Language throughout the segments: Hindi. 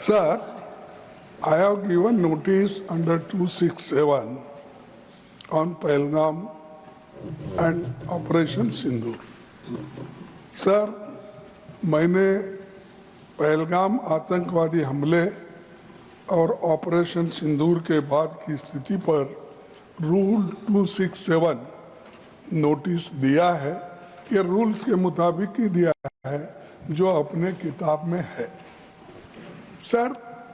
Sir, I have given notice under 267 on Pahalgam and Operation Sindoor. Sir, मैंने पहलगाम आतंकवादी हमले और ऑपरेशन सिंदूर के बाद की स्थिति पर रूल 267 नोटिस दिया है। ये रूल्स के मुताबिक ही दिया है जो अपने किताब में है। सर,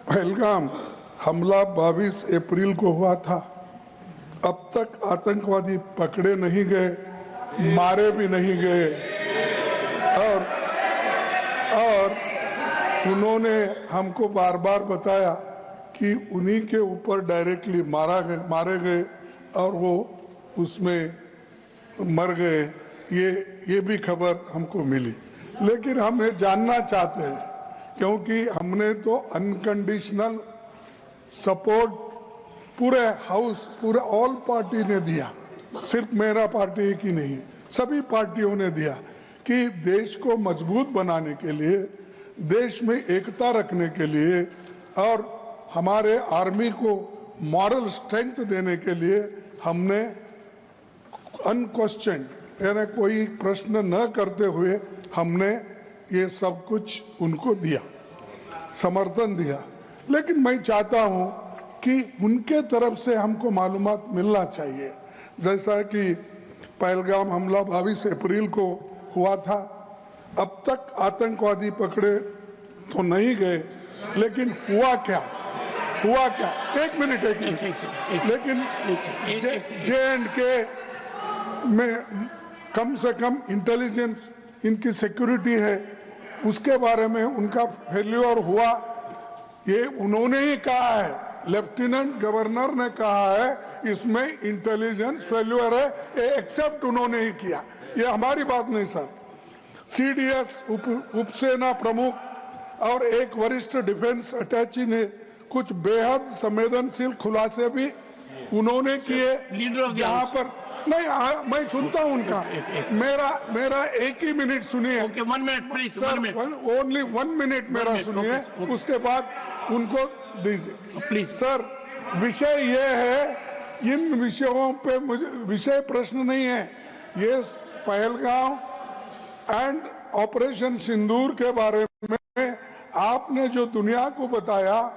पहलगाम हमला 22 अप्रैल को हुआ था। अब तक आतंकवादी पकड़े नहीं गए, मारे भी नहीं गए और उन्होंने हमको बार बार बताया कि उन्हीं के ऊपर डायरेक्टली मारे गए और वो उसमें मर गए। ये भी खबर हमको मिली, लेकिन हम ये जानना चाहते हैं क्योंकि हमने तो अनकंडीशनल सपोर्ट पूरे हाउस, पूरे ऑल पार्टी ने दिया, सिर्फ मेरा पार्टी एक ही नहीं, सभी पार्टियों ने दिया कि देश को मजबूत बनाने के लिए, देश में एकता रखने के लिए और हमारे आर्मी को मॉरल स्ट्रेंथ देने के लिए हमने अनक्वेश्चन यानी कोई प्रश्न न करते हुए हमने ये सब कुछ उनको दिया, समर्थन दिया। लेकिन मैं चाहता हूं कि उनके तरफ से हमको मालूमात मिलना चाहिए। जैसा कि पहलगाम हमला 22 अप्रैल को हुआ था, अब तक आतंकवादी पकड़े तो नहीं गए, लेकिन हुआ क्या? एक मिनट लेकिन J&K में कम से कम इंटेलिजेंस, इनकी सिक्योरिटी है, उसके बारे में उनका फेल्योर हुआ, ये उन्होंने ही कहा है, लेफ्टिनेंट गवर्नर ने कहा है इसमें इंटेलिजेंस फेल्योर है, ये एक्सेप्ट उन्होंने ही किया, ये हमारी बात नहीं सर। CDS उपसेना प्रमुख और एक वरिष्ठ डिफेंस अटैची ने कुछ बेहद संवेदनशील खुलासे भी उन्होंने किए, जहां पर नहीं, मैं सुनता हूं उनका, मेरा एक ही मिनट सुनिए। Okay, 1 minute, please. Sir, only 1 minute मेरा सुनिए, उसके बाद उनको दीजिए प्लीज। सर, विषय ये है, इन विषयों पे मुझे विषय प्रश्न नहीं है, ये पहलगाम एंड ऑपरेशन सिंदूर के बारे में आपने जो दुनिया को बताया,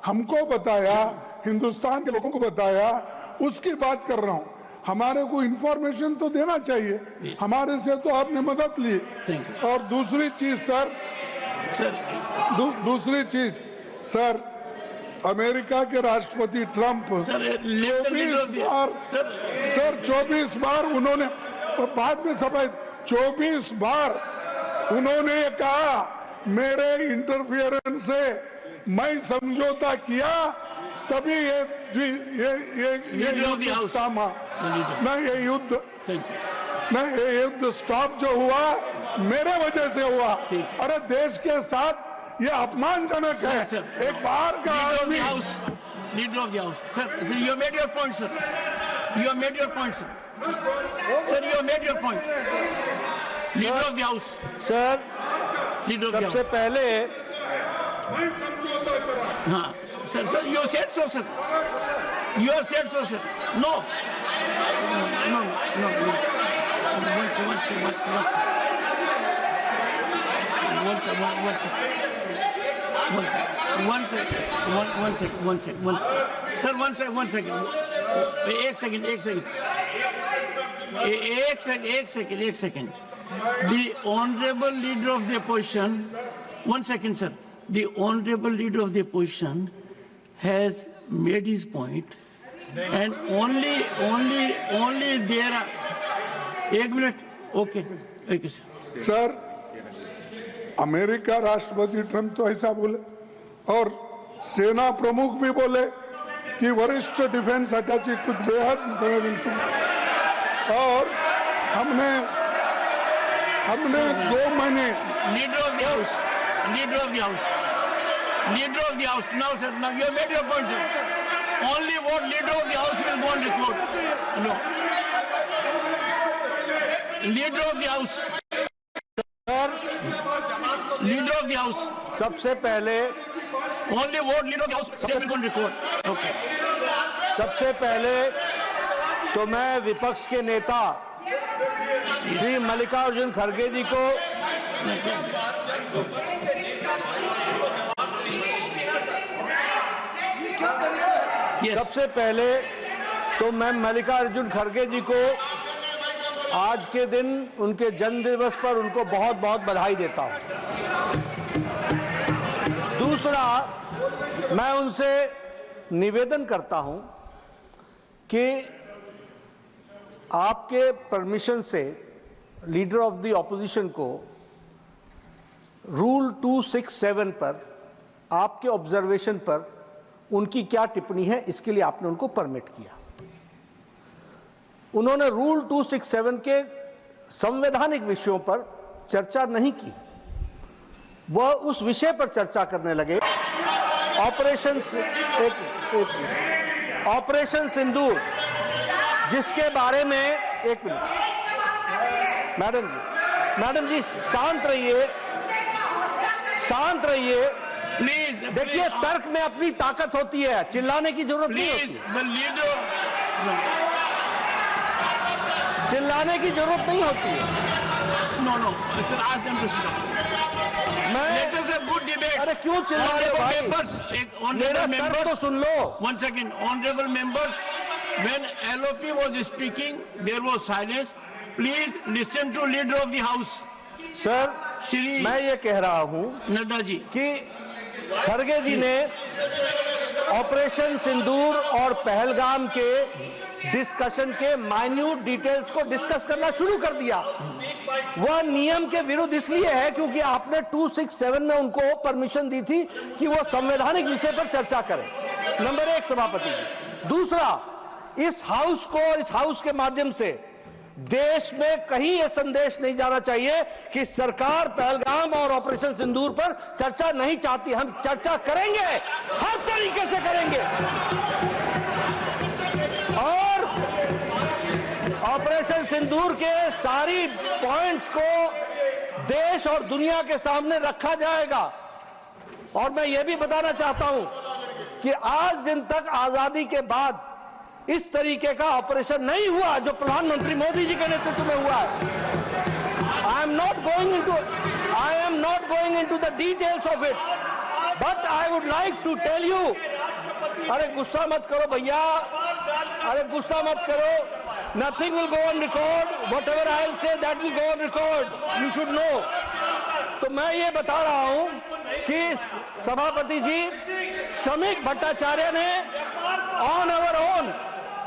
हमको बताया, हिंदुस्तान के लोगों को बताया, उसकी बात कर रहा हूं। हमारे को इंफॉर्मेशन तो देना चाहिए, हमारे से तो आपने मदद ली। और दूसरी चीज सर, दूसरी चीज सर, अमेरिका के राष्ट्रपति ट्रंप 24 बार उन्होंने, बाद में सफाई, 24 बार उन्होंने कहा मेरे इंटरफियरेंस से मैं समझौता किया, तभी ये युद्ध थामा, नहीं ये युद्ध स्टॉप जो हुआ मेरे वजह से हुआ। अरे देश के साथ ये अपमानजनक है। एक बार का आदमी, leader of the house sir, you made your point sir, you made your point sir, you made your point. Leader of the house sir, सबसे पहले हाँ sir, you said so sir, you have said so sir, no, एक second, the honorable leader of the opposition, 1 second sir, the honorable leader of the opposition has made his point, and only there are, 1 minute, okay sir. Sir, America राष्ट्रपति ट्रंप तो ऐसा बोले और सेना प्रमुख भी बोले कि वरिष्ठ डिफेंस अटैची कुछ बेहद संवेदनशील, और हमने 2 महीने leader of the house, now sir, now you have made your point sir, only what leader of the house will go on record, no, leader of the house, sir, leader of the house. सबसे पहले Only vote leader of the house. Second on record. Okay. सबसे पहले तो मैं विपक्ष के नेता श्री मल्लिकार्जुन खड़गे जी को Yes. सबसे पहले तो मैं मल्लिकार्जुन खड़गे जी को आज के दिन उनके जन्म दिवस पर उनको बहुत बहुत बधाई देता हूं। दूसरा, मैं उनसे निवेदन करता हूं कि आपके परमिशन से लीडर ऑफ द ऑपोजिशन को रूल 267 पर आपके ऑब्जर्वेशन पर उनकी क्या टिप्पणी है, इसके लिए आपने उनको परमिट किया। उन्होंने रूल 267 के संवैधानिक विषयों पर चर्चा नहीं की, वह उस विषय पर चर्चा करने लगे। ऑपरेशन सिंदूर, जिसके बारे में एक मिनट मैडम जी शांत रहिए, शांत रहिए। Please. देखिए, तर्क में अपनी ताकत होती है, चिल्लाने की जरूरत नहीं Please, होती, the leader. चिल्लाने की जरूरत नहीं होती है। No. Sir, ask them to sit down. Let मैं us have good debate. अरे क्यों चिल्ला रहे हो भाई? Honorable मेरा members, तर्क तो सुन लो। One second, honorable members, when LOP was speaking, there was silence. Please listen to leader of the house, sir, Shri मैं ये कह रहा हूं Nadda ji. कि खड़गे जी ने ऑपरेशन सिंदूर और पहलगाम के डिस्कशन के माइन्यूट डिटेल्स को डिस्कस करना शुरू कर दिया। वह नियम के विरुद्ध इसलिए है क्योंकि आपने 267 में उनको परमिशन दी थी कि वह संवैधानिक विषय पर चर्चा करें। नंबर एक, सभापति जी। दूसरा, इस हाउस को और इस हाउस के माध्यम से देश में कहीं यह संदेश नहीं जाना चाहिए कि सरकार पहलगाम और ऑपरेशन सिंदूर पर चर्चा नहीं चाहती। हम चर्चा करेंगे, हर तरीके से करेंगे, और ऑपरेशन सिंदूर के सारी पॉइंट्स को देश और दुनिया के सामने रखा जाएगा। और मैं यह भी बताना चाहता हूं कि आज दिन तक आजादी के बाद इस तरीके का ऑपरेशन नहीं हुआ जो प्रधानमंत्री मोदी जी के नेतृत्व में हुआ है। I am not going into the details of it, but I would like to tell you. अरे गुस्सा मत करो भैया, अरे गुस्सा मत करो। Nothing will go on record, whatever I will say that will go on record, you should know. तो मैं ये बता रहा हूं कि सभापति जी श्रमिक भट्टाचार्य ने on our own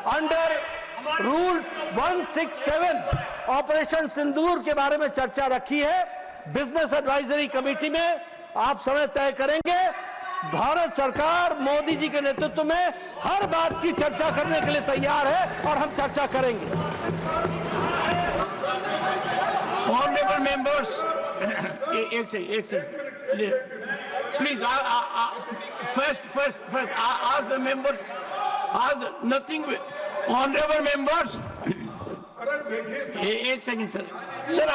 under rule 167 operation Sindoor के बारे में चर्चा रखी है। बिजनेस एडवाइजरी कमेटी में आप समय तय करेंगे। भारत सरकार मोदी जी के नेतृत्व में हर बात की चर्चा करने के लिए तैयार है और हम चर्चा करेंगे। Honorable members, एक second. Please, first, ask the members. Nothing. Honorable members. एक second, sir. Sir, I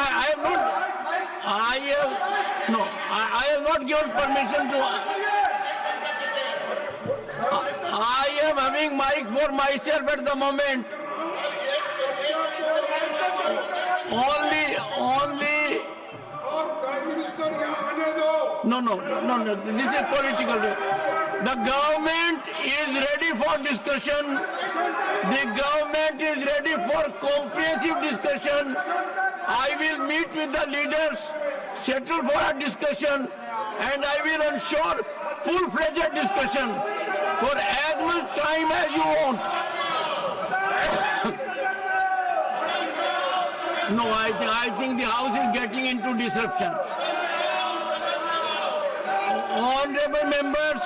have not given permission to. I am having mic for myself at the moment. Only. No. This is political. The government is ready for discussion. The government is ready for comprehensive discussion. I will meet with the leaders, settle for a discussion, and I will ensure full-fledged discussion for as much time as you want. No, I think the house is getting into disruption. Honorable members,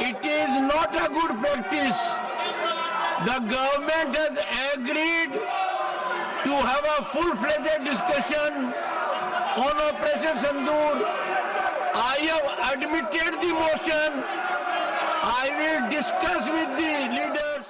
it is not a good practice. The government has agreed to have a full-fledged discussion on Operation Sindoor. I have admitted the motion. I will discuss with the leaders.